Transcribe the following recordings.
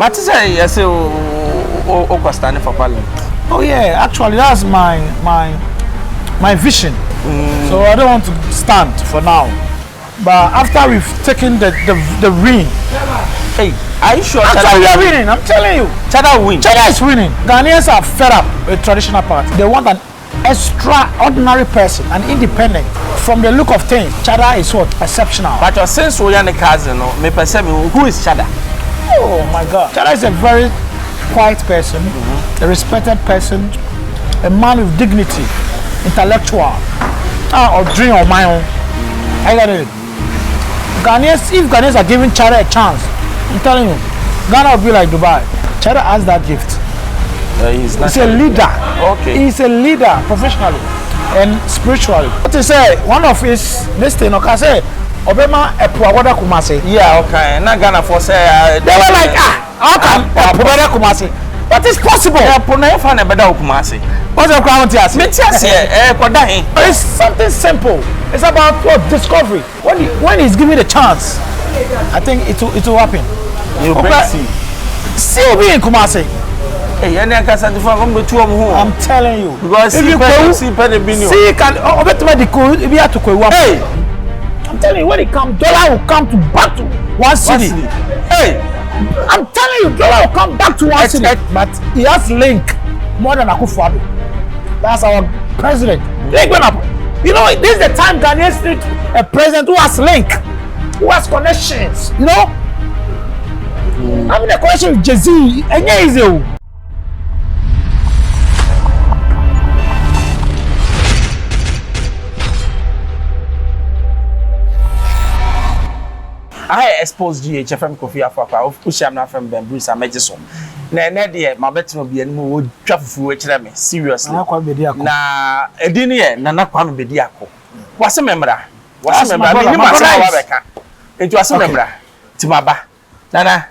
Matisa, yes, standing for Parliament. Oh yeah, actually that's my vision. So I don't want to stand for now. But after we've taken the ring. Hey, are you sure? Actually, we are winning. I'm telling you. Cheddar win. Cheddar is winning. Ghanaians are fed up with traditional party. They want an extraordinary person, an independent. From the look of things, Cheddar is what? Exceptional. But since we are the cousin, me perceive who is Cheddar? Oh my God. Cheddar is a very quiet person, a respected person, a man with dignity, intellectual, or dream of my own. I got it. Ghanaians, if Ghanaians are giving Cheddar a chance, I'm telling you, Ghana will be like Dubai. Cheddar has that gift. He's a leader. Okay. He's a leader professionally and spiritually. What you say? One of his listening, okay, say, Obama Epuagoda Kumasi. Yeah, okay. Not Ghana for say. They were like, how come Epuagoda Kumasi? But it's possible. Kumasi. What's the ground here? It's something simple. It's about what discovery. When he's given a chance, I think it will happen. You okay. See me in Kumasi. Hey, I'm telling you. Because if you go, see can hey, I'm telling you, when it comes, dollar will come back to one city. Hey, I'm telling you, dollar will come back to one city. But he has link more than Akufo-Addo. That's our president. Link went up. You know, this is the time Ghanaians need a president who has link, who has connections. You know, I mean, the connection with Jay-Z, and easy. I exposed GHFM Kofi Afakwa of Pusham na from Ben Bruce Amejiso. Na de ma betimo bia no wo twafufu we kire me seriously. Na kwa bedi akọ. Na edini ye na nakwa me bedi akọ. Wase memra. Wase memra ni ma sa wa beka. Enti wase memra. Timaba. Nana.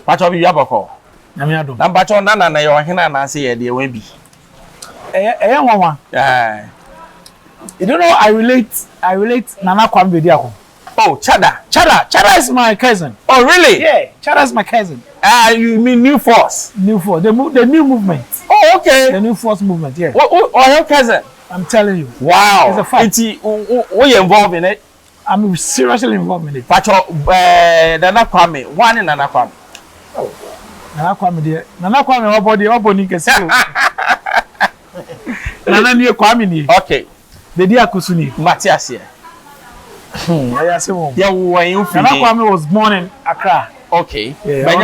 Pacho bi yabako. Na me ado. Na pacho nana na ye ohena na ase ye de wan bi. Eye nwanwa. You don't know I relate Nana kwa bedi akọ. Oh, Cheddar. Cheddar is my cousin. Oh, really? Yeah, Cheddar is my cousin. You mean New Force? New Force. The new movement. Oh, okay. The New Force movement, yeah. Oh, your cousin? I'm telling you. Wow. It's a fact. Were you involved in it? I'm seriously involved in it. But Nana Kwame, one in Nana Kwame. Oh. Nana Kwame, dear. Nana Kwame, what body can say? Nana near Kwame. Okay. The dear Kusuni. Matthias here. Yeah, Nana Kwame was born in Accra. Okay. Yeah, I'm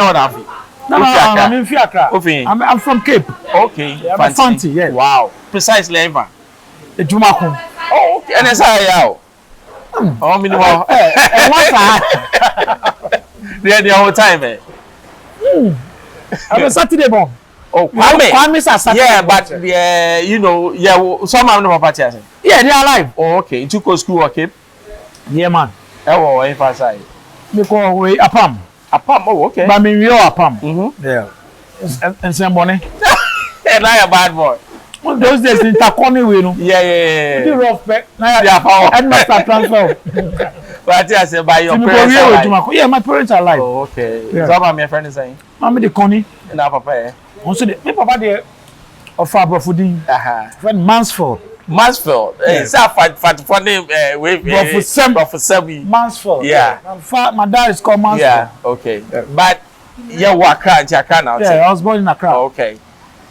in Accra. I'm from Cape. Okay. Yeah, I'm Fanti, yeah. Wow. Precisely, Eva. The Jumakum. Oh, okay. And it's how oh, minimum. The whole time, eh? I'm a Saturday born. Oh, Kwame's a Saturday. Yeah, but you know, yeah, some of them are party. Yeah, they are alive. Oh, okay. You took a school or Cape? Yeah, man. Oh, emphasize. Because we Apam. Oh, okay. But me real Apam. Mm-hmm. And some money. And I a bad boy. One those days in Takoni, we know. Yeah. The rough back. Yeah, power. And master transfer. But I say by your parents. Yeah, my parents are alive. Oh, okay. Yeah. So my friend is saying. Mommy the Connie. Na papa. Also, my papa there of Fabrofudin. Friend Mansfield. It's a fat name. For seven. Mansfield. Yeah. My dad is called Mansfield. Yeah. Okay. But you were Accra now. Yeah, I was born in Accra. Okay.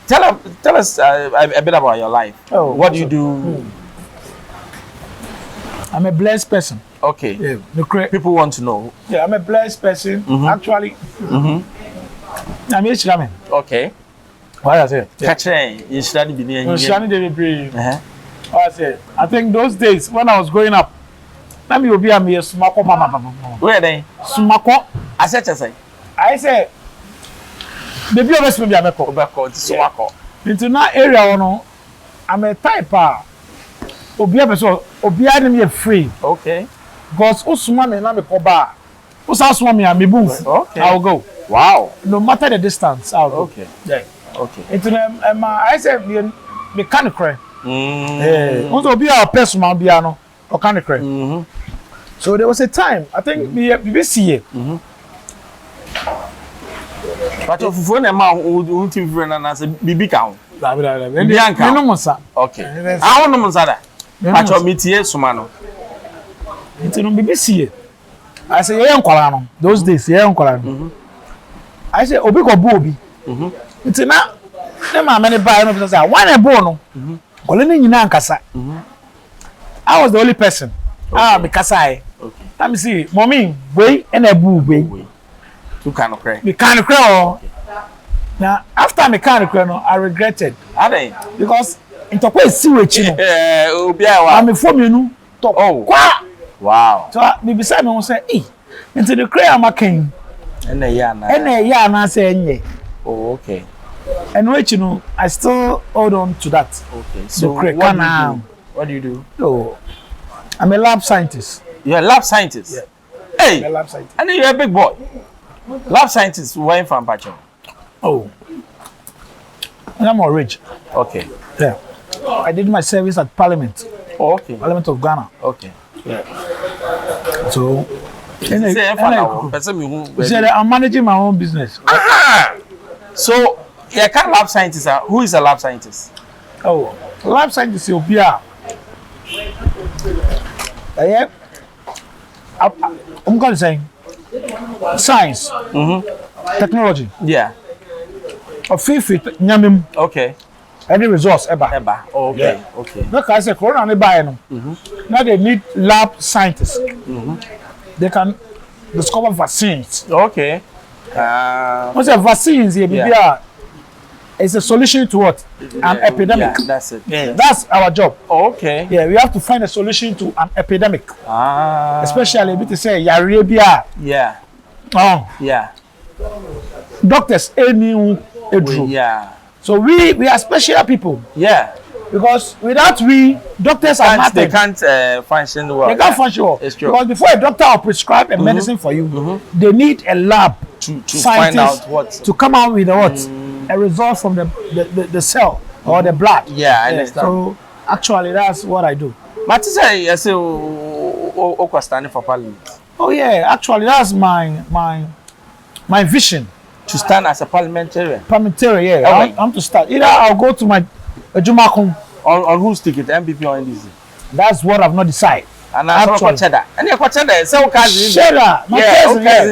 Tell us a bit about your life. Oh, what do you do? I'm a blessed person. Okay. Yeah. People want to know. Yeah, I'm a blessed person. Actually. I'm a shaman. Okay. What I say? Catching. You study being. I think those days when I was growing up, let me be a mere smako mama. Where are they? Smako. I said. I say, the beauty of me, I'm a smako. Into that area, no, I'm a type. Obia me free. Okay. Because Usman and I'm a coba. Usman and me booth. Okay. I'll go. Wow. No matter the distance, I'll go. Okay. Yeah. Okay. Into them, I said, me can't cry. Also, be our personal piano or kind of crazy. So there was a time, I think, BBC. But of phone a man who team friend and as a BB count. Okay. I want no Monsada. But your meet here, Sumano. It's no BBC. I say, young Colano. Those days, young Colano. I say, Obiko Bobby. It's not. Them are many buy no because I want a bono. Colony in Ankasa. I was the only person. Because I. Okay. Let me see. Mommy, way and a boo way. Two kind of cry. Me kind of cry. Now, after me kind of cry, I regretted. Are they? Because into quite sewage. I'm a form, you know. Oh, wow. So, me beside me, say, eh, into the cry, I'm a king. And a yarn. I say, oh, okay. And wait, you know, I still hold on to that. Okay. So, what do you do? Oh, I'm a lab scientist. You're a lab scientist? Yeah. Hey, I'm a lab scientist. And you're a big boy. Lab scientist, where from Pacho? Oh, I'm more rich. Okay. Yeah. I did my service at Parliament. Oh, okay. Parliament of Ghana. Okay. Yeah. So, I'm managing my own business. So, you can't lab scientist. Who is a lab scientist? Oh, lab scientist will be I'm going to say science, technology. Yeah. Of fit nyamim. Okay. Any resource ever. Oh, okay. Yeah. Okay. Look, I say corona ne buy no. Now they need lab scientists. They can discover vaccines. Okay. What's a vaccines here? It's a solution to what? An epidemic. Yeah, that's it. Yeah. That's our job. Oh, okay. Yeah, we have to find a solution to an epidemic. Especially if you say Arabia. Yeah. Oh. Yeah. Doctors, yeah. So we are special people. Yeah. Because without we, doctors are nothing. They can't function well. They can't function well. It's true. Because before a doctor will prescribe a medicine for you, they need a lab to find out what to come out with a result from the cell or the blood. Yeah, I understand. So actually, that's what I do. But you say standing for Parliament. Oh yeah, actually, that's my vision. To stand as a parliamentarian. Parliamentarian, yeah. Okay. I'm to start. Either I'll go to my Jumakum. On whose ticket, MPP or NDC? That's what I've not decided. And I'm for Cheddar. And you're Cheddar. Cheddar.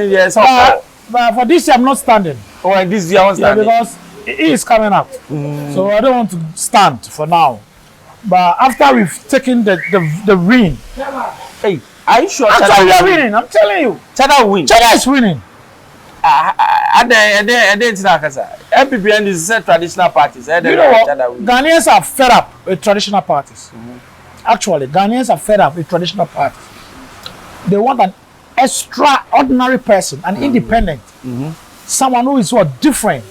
Yeah. But for this year, I'm not standing. Oh, this year, I'm standing. Because it is coming up. So I don't want to stand for now. But after we've taken the win. Hey, are you sure Cheddar is winning? I'm telling you. Cheddar win. Cheddar is winning. MPP and is traditional parties. You know what? Ghanaians are fed up with traditional parties. Actually, Ghanaians are fed up with traditional parties. They want an extraordinary person, an independent, someone who is what different.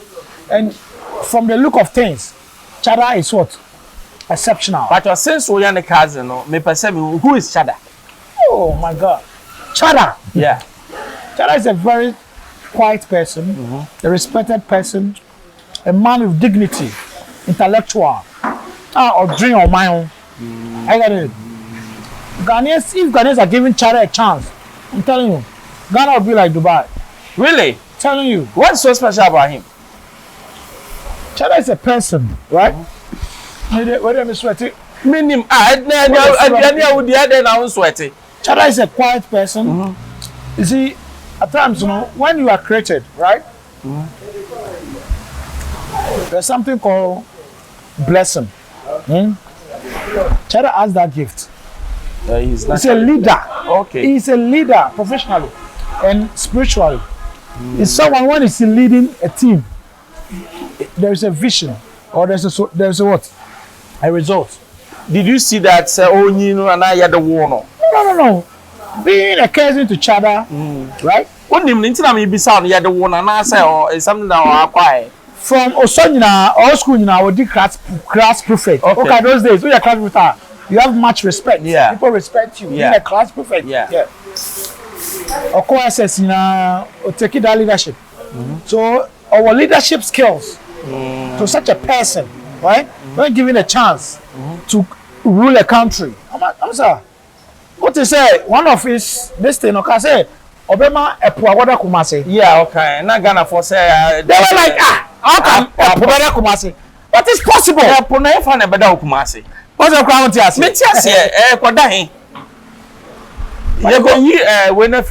And from the look of things, Cheddar is what exceptional. But since we are the cousin, me perceive who is Cheddar? Oh my God, Cheddar. Yeah, Cheddar is a very quiet person, a respected person, a man with dignity, intellectual, or dream of my own. I got it. Ghanaians, if Ghanaians are giving Cheddar a chance, I'm telling you, Ghana will be like Dubai. Really? Telling you. What's so special about him? Cheddar is a person, right? Whether I'm sweaty. Meaning, sweaty. Cheddar is a quiet person. You see, at times, you know, when you are created, right? There's something called blessing. Cheddar has that gift. He's a leader. Okay. He's a leader professionally and spiritually. He's someone when he's leading a team. There's a vision or there's a what? A result. Did you see that? And I had the war. No. Being a cousin to Cheddar, right? What do you mean? I be sound the one and I say or is something that I acquire from Osonina or school now or the class prefect. Okay, those days when you're class prefect, you have much respect. Yeah, people respect you. Being a class prefect. Yeah. Of course, or taking that leadership. So our leadership skills to such a person, right? When given a chance to rule a country, I'm sorry. What to say? One of his this thing, okay, say Obema Epuawada Kumasi. Yeah, okay. Na Ghana for say They were like, how come Epuawada Kumasi? What is possible? Epuna e fa na beda Kumasi. What's the ground tiasi? Me tiasi kwada hin. You go when you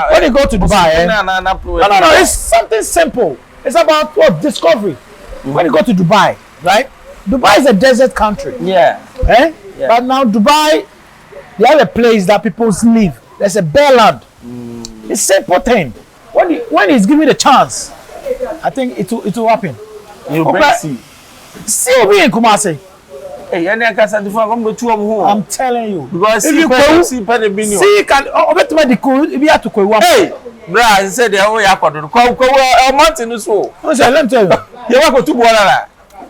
when you go to Dubai, no, it's something simple. It's about what discovery. When you go to Dubai, right? Dubai is a desert country. Yeah. Eh? Yeah. But now Dubai, they have a place that people live. There's a bare land. It's simple thing. When he's given a chance, I think it will happen. You bring see. See me in Kumasi. Hey, I'm telling you. Because if you go see can obet me cool if you have to go one. Hey, bra, say the way I go mountain so. Let me tell you. You want to go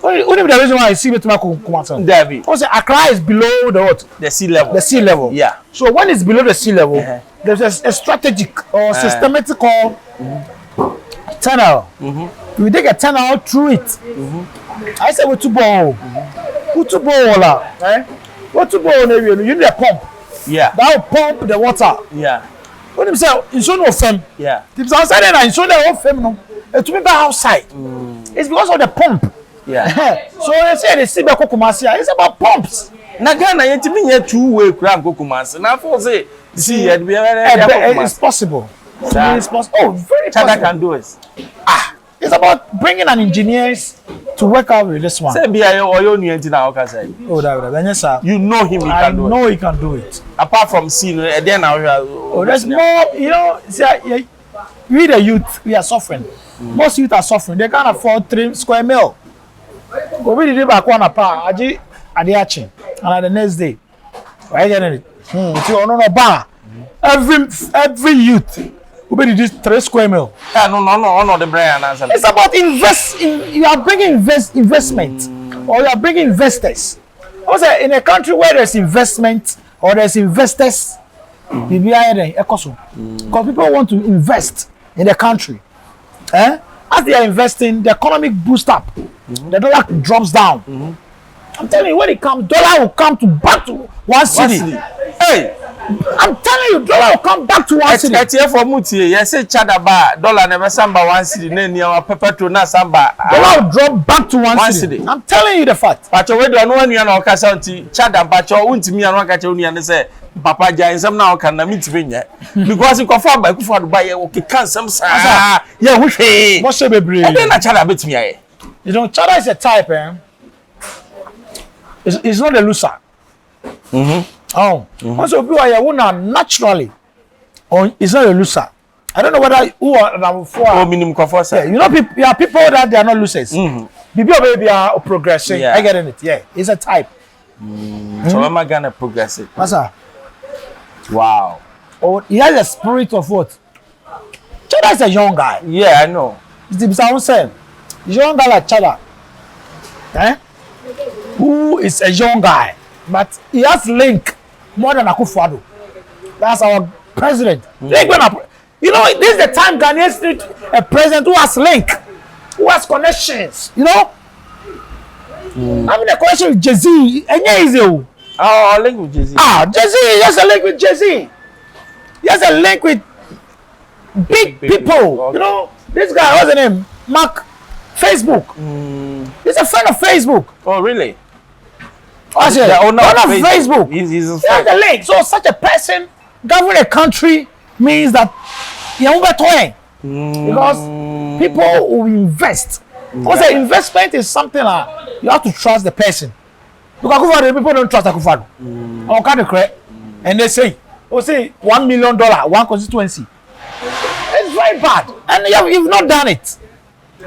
only the reason why I see me to Kumasi. David. Also, Accra is below the what? The sea level. The sea level. Yeah. So when it's below the sea level, there's a strategic or systematical tunnel. We take a tunnel through it. I said with 2 ball. With 2 ball, right? What 2 ball you need a pump. Yeah. That will pump the water. Yeah. When you say it's no fem. Yeah. It's outside there and it's no the fem no. It will be outside. It's because of the pump. Yeah. So they say the see Kumasi. It's about pumps. Na Ghana yetimi nye 2-way kura Kumasi. Na for say see it's possible. It's possible. Oh, very possible. Cheddar can do it. It's about bringing an engineers to work out with this one. Say be oyo nu enti na oka say. Oh, that yes sir. You know him, he can do it. I know he can do it. Apart from seeing then now there's more, you know, see, we the youth, we are suffering. Most youth are suffering. They can't afford 3 square meal. Go we did back one apart. Aji adiachi. And the next day. Why getting it? No bar. Every youth we did this 3 square meal. No, the brand answer. It's about you are bringing investment or you are bringing investors. Also, in a country where there's investment or there's investors, because people want to invest in the country. As they are investing, the economic boost up. The dollar drops down. I'm telling you, when it comes, dollar will come back to 1 city. Hey, I'm telling you, dollar will come back to 1 city. Etiye for mutie, you say Cheddar bar, dollar never samba 1 city. Then you have petrol na samba. Dollar will drop back to 1 city. I'm telling you the fact. Pacho we do no one you na okasa unti Cheddar pacho untimi anu aka che unu ya say papa jai nsam na oka na mitimi nya. Because you confirm by kufa do buy okay can some sa. Yeah, wo hwe. Mo se bebre. E dey na Cheddar betimi aye. You know, Cheddar is a type, It's not a loser. Also, people are naturally. Or it's not a loser. I don't know whether who are number 4. Minimum comfort. Yeah, you know, there are people that they are not losers. People maybe are progressing. Yeah. I get it. Yeah, it's a type. So am I gonna progress it? Masa. Wow. Oh, he has a spirit of what? Cheddar is a young guy. Yeah, I know. It's the same. Young guy like Cheddar. Who is a young guy, but he has link more than Akufo-Addo. That's our president. You know, this is the time Ghanaians need a president who has link, who has connections. You know, having a connection with Jay-Z, Oh, link with Jay-Z. Jay-Z, he has a link with Jay-Z. He has a link with big people. Okay. You know, this guy, what's his name? Mark Facebook. He's a friend of Facebook. Oh, really? The owner of Facebook. He's the link. So such a person governing a country means that because people will invest. Also, investment is something like you have to trust the person. Because people don't trust Akufo-Addo. And they say, $1 million, one constituency. It's very bad. And you've not done it.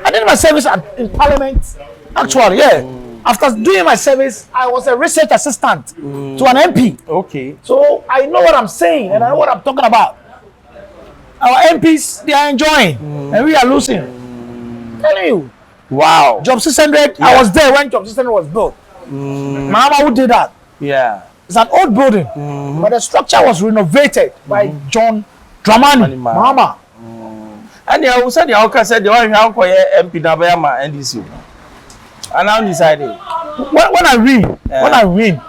I did my service in Parliament. Actually, yeah. After doing my service, I was a research assistant to an MP. Okay. So I know what I'm saying and I know what I'm talking about. Our MPs, they are enjoying and we are losing. I'm telling you. Wow. Job 600, yeah. I was there when Job 600 was built. Mama who did that. Yeah. It's an old building, but the structure was renovated by John Dramani. Mama. And you said the Oka said the one who MP Nabayama NDC. And now decided when I win,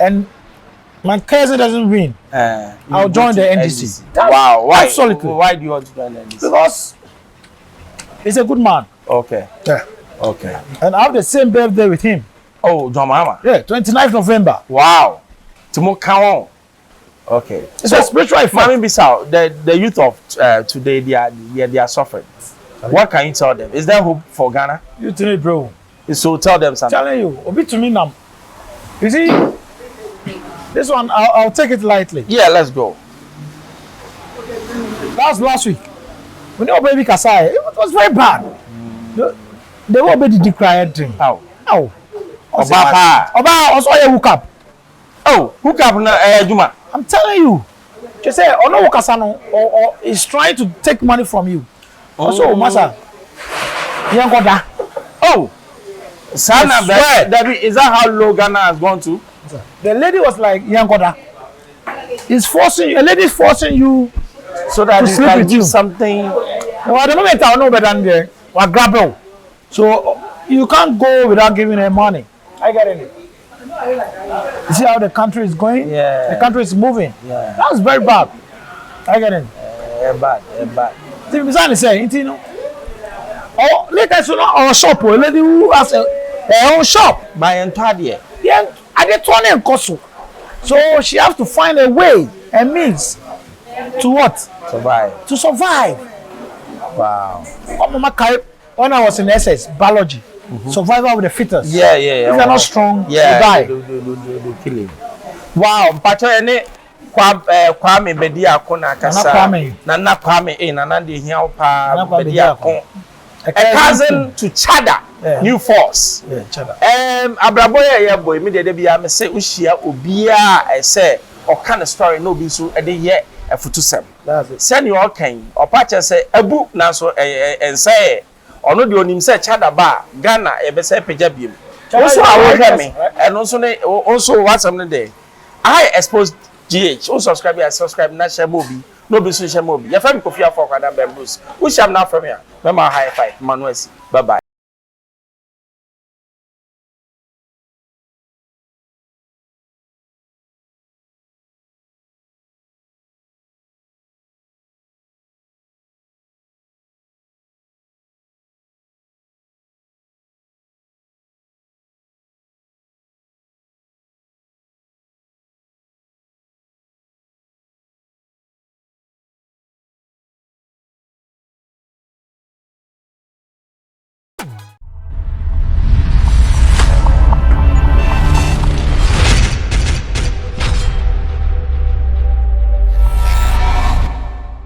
and my cousin doesn't win, I'll join the NDC. Wow. Why? Absolutely. Why do you want to join the NDC? Because he's a good man. Okay. Yeah. Okay. And I have the same birthday with him. Oh, John Mahama. Yeah, 29th November. Wow. Timo Kawon. Okay. It's a spiritual effect. Mami Bissau, the youth of today, they are suffering. What can you tell them? Is there hope for Ghana? You tell me, bro. So tell them something. I'm telling you, obi to me now. You see, this one I'll take it lightly. Yeah, let's go. That was last week. When you baby Kasai, it was very bad. They were baby declared thing. How? How? Oba also a hook up. Oh, hook up na Juma. I'm telling you. Just say, oh no, Kasano, or is trying to take money from you. Also, Masa, you ain't got that. Oh, Sana, is that how low Ghana has gone to? The lady was like, you ain't got that. He's forcing you, a lady is forcing you so that to you sleep can with give you. Something. Well, at the moment, I know better than there. Or grab her. So you can't go without giving her money. I get it. You see how the country is going? Yeah. The country is moving. Yeah. That's very bad. I get it. Bad. See, Misani say, you know, oh, let us know our shop, a lady who has her own shop. By entire. Yeah, I get 20 and Koso. So she has to find a way, a means to what? Survive. To survive. Wow. When I was in SS, biology, survival with the fittest. Yeah. If you're not strong, you die. Do kill him. Wow. Pacho ene Kwame bedi akona kasa. Nana Kwame nana de hia pa bedi akon. A cousin to Cheddar, New Force. Yeah, Cheddar. Abraboya boy, me de bia me say ushia obia say or kind of story no be so e de ye efutusem. That's it. Send you all can or patch say ebu na so and say ono de onim say Cheddar ba Ghana e be say peja biem. Also I will me and also what something there. I Xposed GH. Oh, subscribe na share mobi. No be so share mobi. Your family Kofi for Kwada Bambus. Who shall now from here? Mama high five. Manuesi. Bye bye.